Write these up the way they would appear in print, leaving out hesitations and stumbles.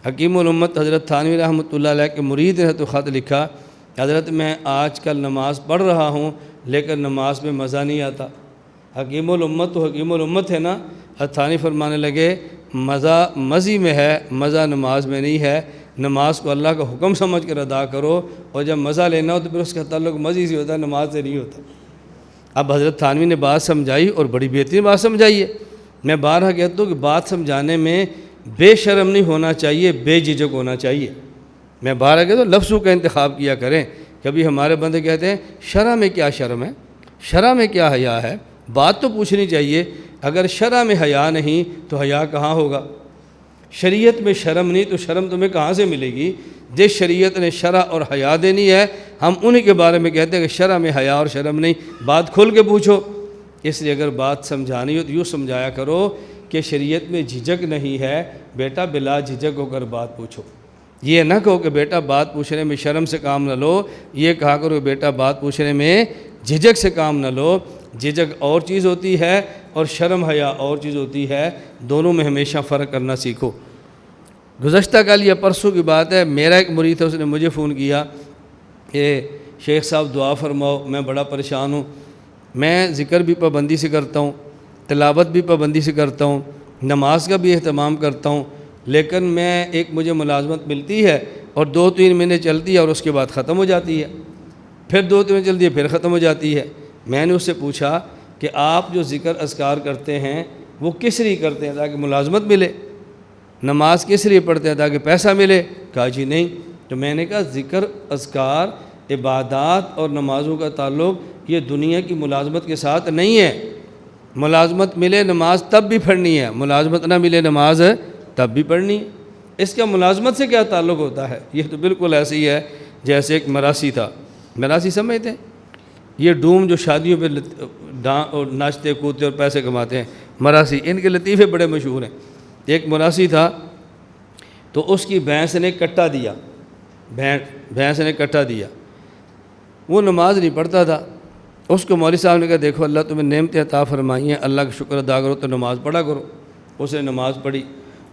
حکیم الامت حضرت تھانوی رحمۃ اللہ علیہ کے مرید نے تو خط لکھا، حضرت میں آج کل نماز پڑھ رہا ہوں لیکن نماز میں مزہ نہیں آتا۔ حکیم الامت تو حکیم الامت ہے نا۔ حضرت تھانوی فرمانے لگے مزہ مزی میں ہے، مزہ نماز میں نہیں ہے۔ نماز کو اللہ کا حکم سمجھ کر ادا کرو، اور جب مزہ لینا ہو تو پھر اس کا تعلق مزی سے ہوتا ہے، نماز سے نہیں ہوتا۔ اب حضرت تھانوی نے بات سمجھائی اور بڑی بہترین بات سمجھائی ہے۔ میں بارہا کہتا ہوں کہ بات سمجھانے میں بے شرم نہیں ہونا چاہیے، بے جھجک ہونا چاہیے۔ میں بارہا کہتا ہوں لفظوں کا انتخاب کیا کریں۔ کبھی ہمارے بندے کہتے ہیں شرع میں کیا شرم ہے، شرع میں کیا حیا ہے، بات تو پوچھنی چاہیے۔ اگر شرع میں حیا نہیں تو حیا کہاں ہوگا؟ شریعت میں شرم نہیں تو شرم تمہیں کہاں سے ملے گی؟ جس شریعت نے شرع اور حیا دینی ہے، ہم انہی کے بارے میں کہتے ہیں کہ شرع میں حیا اور شرم نہیں، بات کھول کے پوچھو۔ اس لیے اگر بات سمجھانی ہو تو یوں سمجھایا کرو کہ شریعت میں جھجک نہیں ہے، بیٹا بلا جھجک ہو کر بات پوچھو۔ یہ نہ کہو کہ بیٹا بات پوچھنے میں شرم سے کام نہ لو، یہ کہا کرو کہ بیٹا بات پوچھنے میں جھجک سے کام نہ لو۔ جھجک اور چیز ہوتی ہے اور شرم حیا اور چیز ہوتی ہے، دونوں میں ہمیشہ فرق کرنا سیکھو۔ گزشتہ کل یا پرسوں کی بات ہے، میرا ایک مرید تھا، اس نے مجھے فون کیا کہ شیخ صاحب دعا فرماؤ، میں بڑا پریشان ہوں۔ میں ذکر بھی پابندی سے کرتا ہوں، تلاوت بھی پابندی سے کرتا ہوں، نماز کا بھی اہتمام کرتا ہوں، لیکن مجھے ملازمت ملتی ہے اور 2-3 مہینے چلتی ہے اور اس کے بعد ختم ہو جاتی ہے، پھر 2-3 مہینے چلتی ہے پھر ختم ہو جاتی ہے۔ میں نے اس سے پوچھا کہ آپ جو ذکر اذکار کرتے ہیں وہ کس لیے کرتے ہیں؟ تاکہ ملازمت ملے؟ نماز کس لیے پڑھتے ہیں؟ تاکہ پیسہ ملے؟ کہا جی نہیں۔ تو میں نے کہا ذکر اذکار عبادات اور نمازوں کا تعلق یہ دنیا کی ملازمت کے ساتھ نہیں ہے۔ ملازمت ملے نماز تب بھی پڑھنی ہے، ملازمت نہ ملے نماز تب بھی پڑھنی ہے۔ اس کا ملازمت سے کیا تعلق ہوتا ہے؟ یہ تو بالکل ایسے ہی ہے جیسے ایک مراسی تھا، مراسی سمجھتے ہیں؟ یہ ڈوم جو شادیوں پہ ناچتے کودتے اور پیسے کماتے ہیں، مراسی، ان کے لطیفے بڑے مشہور ہیں۔ ایک مراسی تھا تو اس کی بھینس نے کٹا دیا، بھینس نے کٹا دیا، وہ نماز نہیں پڑھتا تھا۔ اس کو مولوی صاحب نے کہا دیکھو اللہ تمہیں نعمتیں عطا فرمائی ہیں، اللہ کا شکر ادا کرو تو نماز پڑھا کرو۔ اس نے نماز پڑھی،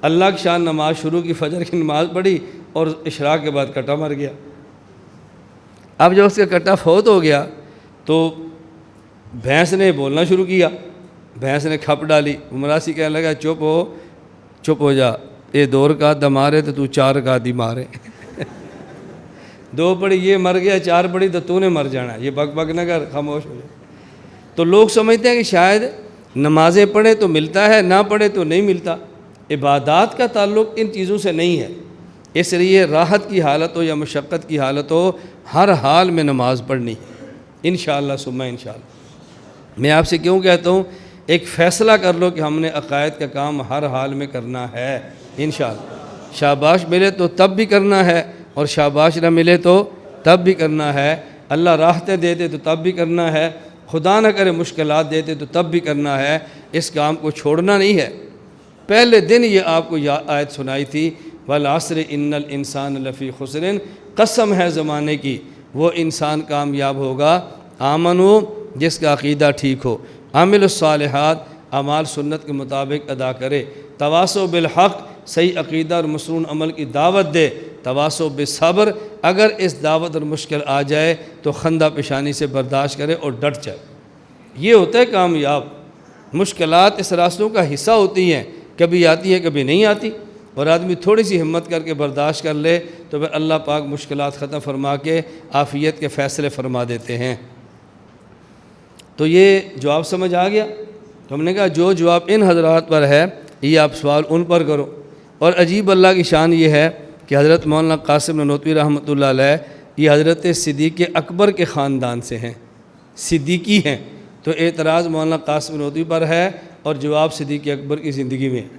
اللہ کی شان نماز شروع کی، فجر کی نماز پڑھی اور اشراق کے بعد کٹا مر گیا۔ اب جب اس کا کٹا فوت ہو گیا تو بھینس نے بولنا شروع کیا، بھینس نے کھپ ڈالی۔ مراسی کہنے لگا چپ ہو جا، یہ 2 رکعت مارے تو 4 رکعت ہی مارے۔ 2 پڑھی یہ مر گیا، 4 پڑھی تو نے مر جانا، یہ بک بک نہ کر، خاموش ہو جائے۔ تو لوگ سمجھتے ہیں کہ شاید نمازیں پڑھیں تو ملتا ہے، نہ پڑھے تو نہیں ملتا۔ عبادات کا تعلق ان چیزوں سے نہیں ہے، اس لیے راحت کی حالت ہو یا مشقت کی حالت ہو، ہر حال میں نماز پڑھنی انشاءاللہ ثم انشاءاللہ۔ میں آپ سے کیوں کہتا ہوں، ایک فیصلہ کر لو کہ ہم نے عقائد کا کام ہر حال میں کرنا ہے انشاءاللہ۔ شاباش ملے تو تب بھی کرنا ہے اور شاباش نہ ملے تو تب بھی کرنا ہے۔ اللہ راحتیں دیتے تو تب بھی کرنا ہے، خدا نہ کرے مشکلات دیتے تو تب بھی کرنا ہے۔ اس کام کو چھوڑنا نہیں ہے۔ پہلے دن یہ آپ کو آیت سنائی تھی، والعصر ان الانسان لفی خسر، قسم ہے زمانے کی وہ انسان کامیاب ہوگا، آمنو جس کا عقیدہ ٹھیک ہو، عامل الصالحات اعمال سنت کے مطابق ادا کرے، تواصو بالحق صحیح عقیدہ اور مسنون عمل کی دعوت دے، تواصو بالصبر اگر اس دعوت اور مشکل آ جائے تو خندہ پیشانی سے برداشت کرے اور ڈٹ جائے۔ یہ ہوتا ہے کامیاب۔ مشکلات اس راستوں کا حصہ ہوتی ہیں، کبھی آتی ہیں کبھی نہیں آتی، اور آدمی تھوڑی سی ہمت کر کے برداشت کر لے تو پھر اللہ پاک مشکلات ختم فرما کے عافیت کے فیصلے فرما دیتے ہیں۔ تو یہ جواب سمجھ آ گیا؟ تو ہم نے کہا جو جواب ان حضرات پر ہے یہ آپ سوال ان پر کرو۔ اور عجیب اللہ کی شان یہ ہے کہ حضرت مولانا قاسم نانوتوی رحمۃ اللہ علیہ یہ حضرت صدیق اکبر کے خاندان سے ہیں، صدیقی ہیں، تو اعتراض مولانا قاسم نانوتوی پر ہے اور جواب صدیق اکبر کی زندگی میں ہے۔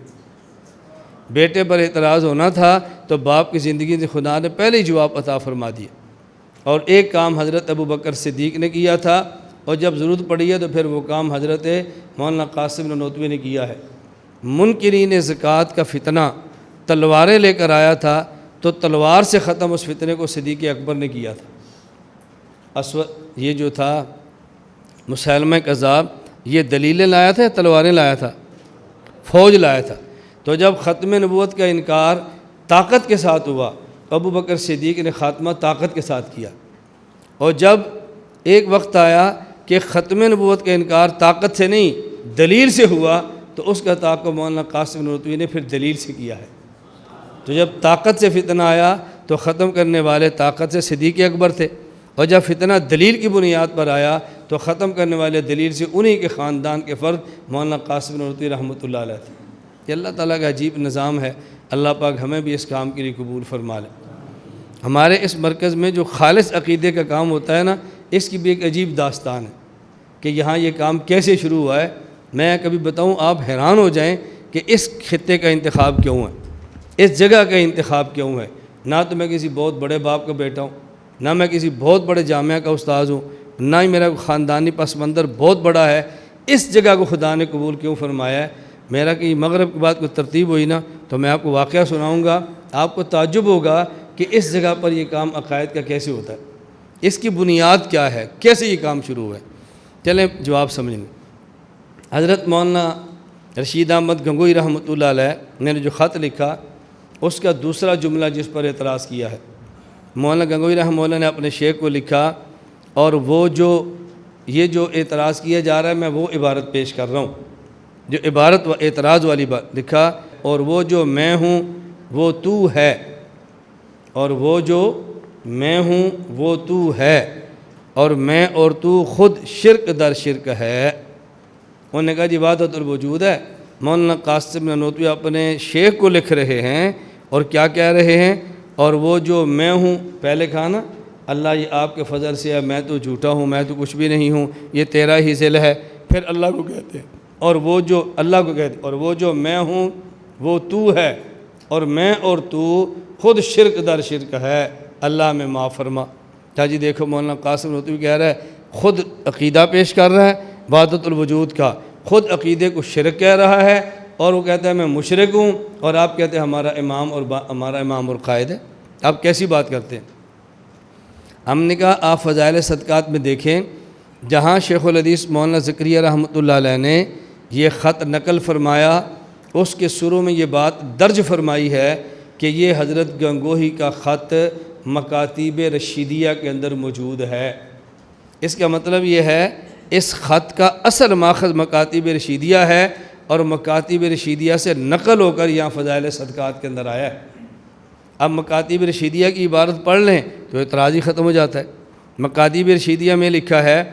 بیٹے پر اعتراض ہونا تھا تو باپ کی زندگی سے خدا نے پہلے ہی جواب عطا فرما دیا۔ اور ایک کام حضرت ابوبکر صدیق نے کیا تھا اور جب ضرورت پڑی ہے تو پھر وہ کام حضرت مولانا قاسم نانوتوی نے کیا ہے۔ منکرین زکوٰۃ کا فتنہ تلواریں لے کر آیا تھا تو تلوار سے ختم اس فتنے کو صدیق اکبر نے کیا تھا۔ یہ جو تھا مسیلمہ کذاب، یہ دلیلیں لایا تھا، تلواریں لایا تھا، فوج لایا تھا۔ تو جب ختم نبوت کا انکار طاقت کے ساتھ ہوا، ابو بکر صدیق نے خاتمہ طاقت کے ساتھ کیا۔ اور جب ایک وقت آیا کہ ختم نبوت کا انکار طاقت سے نہیں دلیل سے ہوا، تو اس کا تعاقب مولانا قاسم نانوتوی نے پھر دلیل سے کیا ہے۔ تو جب طاقت سے فتنہ آیا تو ختم کرنے والے طاقت سے صدیق اکبر تھے، اور جب فتنہ دلیل کی بنیاد پر آیا تو ختم کرنے والے دلیل سے انہی کے خاندان کے فرد مولانا قاسم نانوتوی رحمۃ اللہ علیہ تھے۔ یہ اللہ تعالیٰ کا عجیب نظام ہے، اللہ پاک ہمیں بھی اس کام کے لیے قبول فرما لے۔ ہمارے اس مرکز میں جو خالص عقیدے کا کام ہوتا ہے نا، اس کی بھی ایک عجیب داستان ہے کہ یہاں یہ کام کیسے شروع ہوا ہے۔ میں کبھی بتاؤں آپ حیران ہو جائیں کہ اس خطے کا انتخاب کیوں ہے، اس جگہ کا انتخاب کیوں ہے۔ نہ تو میں کسی بہت بڑے باپ کا بیٹا ہوں، نہ میں کسی بہت بڑے جامعہ کا استاذ ہوں، نہ ہی میرا خاندانی پس منظر بہت بڑا ہے۔ اس جگہ کو خدا نے قبول کیوں فرمایا ہے؟ میرا کہ مغرب کے بعد کوئی ترتیب ہوئی نا تو میں آپ کو واقعہ سناؤں گا، آپ کو تعجب ہوگا کہ اس جگہ پر یہ کام عقائد کا کیسے ہوتا ہے، اس کی بنیاد کیا ہے، کیسے یہ کام شروع ہوا ہے۔ چلیں جواب سمجھ لیں۔ حضرت مولانا رشید احمد گنگوئی رحمۃ اللہ علیہ نے جو خط لکھا، اس کا دوسرا جملہ جس پر اعتراض کیا ہے، مولانا گنگوئی رحمۃ اللہ نے اپنے شیخ کو لکھا، اور وہ یہ جو اعتراض کیا جا رہا ہے میں وہ عبارت پیش کر رہا ہوں، جو عبارت و اعتراض والی بات لکھا، اور وہ جو میں ہوں وہ تو ہے، اور وہ جو میں ہوں وہ تو ہے، اور میں اور تو خود شرک در شرک ہے۔ انہوں نے کہا جی وحدت الوجود ہے۔ مولانا قاسم نانوتوی اپنے شیخ کو لکھ رہے ہیں اور کیا کہہ رہے ہیں، اور وہ جو میں ہوں، پہلے کہا نا اللہ یہ آپ کے فضل سے ہے، میں تو جھوٹا ہوں، میں تو کچھ بھی نہیں ہوں، یہ تیرا ہی ذل ہے، پھر اللہ کو کہتے ہیں، اور وہ جو اللہ کو کہتے ہیں، اور وہ جو میں ہوں وہ تو ہے، اور میں اور تو خود شرک در شرک ہے، اللہ میں معاف فرما۔ کیا جی دیکھو مولانا قاسم نانوتوی کہہ رہا ہے، خود عقیدہ پیش کر رہا ہے وحدت الوجود کا، خود عقیدے کو شرک کہہ رہا ہے، اور وہ کہتا ہے میں مشرک ہوں، اور آپ کہتے ہیں ہمارا امام اور قائد ہے۔ آپ کیسی بات کرتے ہیں؟ ہم نے کہا آپ فضائل صدقات میں دیکھیں، جہاں شیخ الحدیث مولانا زکریا رحمۃ اللہ علیہ نے یہ خط نقل فرمایا، اس کے شروع میں یہ بات درج فرمائی ہے کہ یہ حضرت گنگوہی کا خط مکاتیب رشیدیہ کے اندر موجود ہے۔ اس کا مطلب یہ ہے اس خط کا اصل ماخذ مکاتیب رشیدیہ ہے، اور مکاتیب رشیدیہ سے نقل ہو کر یہاں فضائل صدقات کے اندر آیا ہے۔ اب مکاتیب رشیدیہ کی عبارت پڑھ لیں تو اعتراض ہی ختم ہو جاتا ہے۔ مکاتیب رشیدیہ میں لکھا ہے،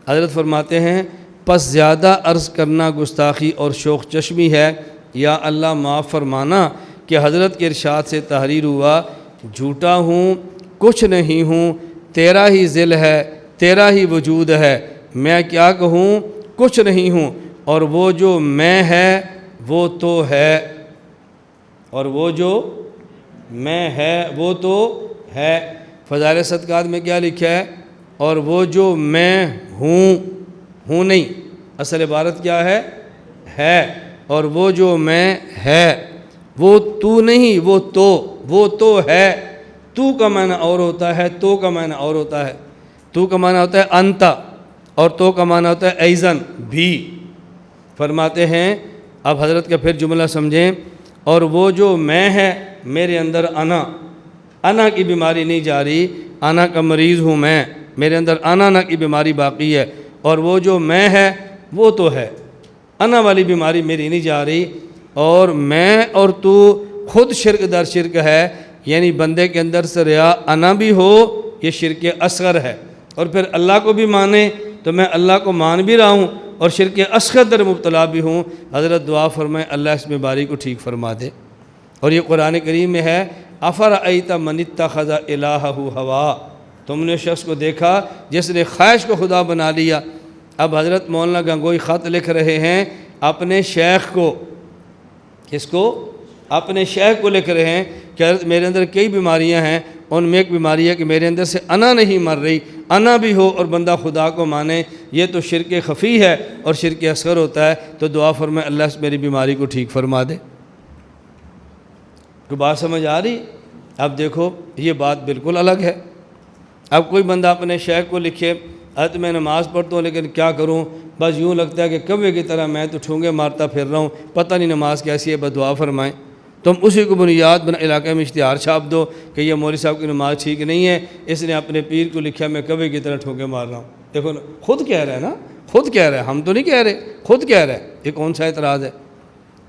حضرت فرماتے ہیں پس زیادہ عرض کرنا گستاخی اور شوق چشمی ہے، یا اللہ معاف فرمانا کہ حضرت کے ارشاد سے تحریر ہوا، جھوٹا ہوں کچھ نہیں ہوں، تیرا ہی ذل ہے، تیرا ہی وجود ہے، میں کیا کہوں کچھ نہیں ہوں، اور وہ جو میں ہے وہ تو ہے، اور وہ جو میں ہے وہ تو ہے۔ فضائل صدقات میں کیا لکھا ہے؟ اور وہ جو میں ہوں نہیں، اصل عبارت کیا ہے، اور وہ جو میں ہے وہ تو نہیں، وہ تو ہے۔ تو کا معنی اور ہوتا ہے، تو کا معنی اور ہوتا ہے۔ تو کا معنی ہوتا ہے انتا، اور تو کا معنی ہوتا ہے ایزن بھی۔ فرماتے ہیں اب حضرت کا پھر جملہ سمجھیں، اور وہ جو میں ہے میرے اندر انا کی بیماری نہیں جا رہی، انا کا مریض ہوں میں، میرے اندر انا کی بیماری باقی ہے، اور وہ جو میں ہے وہ تو ہے، انا والی بیماری میری نہیں جا رہی، اور میں اور تو خود شرک در شرک ہے، یعنی بندے کے اندر سے ریا انا بھی ہو، یہ شرک اصغر ہے، اور پھر اللہ کو بھی مانے تو میں اللہ کو مان بھی رہا ہوں اور شرک اصغر در مبتلا بھی ہوں۔ حضرت دعا فرمائے اللہ اس بیماری کو ٹھیک فرما دے۔ اور یہ قرآن کریم میں ہے، افرأیت من اتخذ الہہ ہوا، تم نے شخص کو دیکھا جس نے خواہش کو خدا بنا لیا۔ اب حضرت مولانا گنگوئی خط لکھ رہے ہیں اپنے شیخ کو، کس کو؟ اپنے شیخ کو لکھ رہے ہیں کہ حضرت میرے اندر کئی بیماریاں ہیں، ان میں ایک بیماری ہے کہ میرے اندر سے انا نہیں مر رہی، انا بھی ہو اور بندہ خدا کو مانے، یہ تو شرک خفی ہے اور شرک اصغر ہوتا ہے، تو دعا فرمائے اللہ اس میری بیماری کو ٹھیک فرما دے۔ کوئی بات سمجھ آ رہی؟ اب دیکھو یہ بات بالکل الگ ہے۔ اب کوئی بندہ اپنے شیخ کو لکھے حضرت میں نماز پڑھتا ہوں لیکن کیا کروں، بس یوں لگتا ہے کہ کوے کی طرح میں تو ٹھونگے مارتا پھر رہا ہوں، پتہ نہیں نماز کیسی ہے، بس دعا فرمائیں۔ تم اسی کو بنیاد بنا علاقے میں اشتہار چھاپ دو کہ یہ مولوی صاحب کی نماز ٹھیک نہیں ہے، اس نے اپنے پیر کو لکھا میں کبھی کی طرح ٹھوکے مار رہا ہوں۔ دیکھو نا، خود کہہ رہا ہے نا، خود کہہ رہا ہے، ہم تو نہیں کہہ رہے، خود کہہ رہا ہے، یہ کون سا اعتراض ہے؟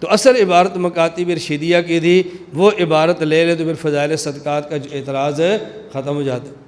تو اصل عبارت مکاتب ارشیدیہ کی تھی، وہ عبارت لے لے تو پھر فضائل صدقات کا جو اعتراض ہے ختم ہو جاتا ہے۔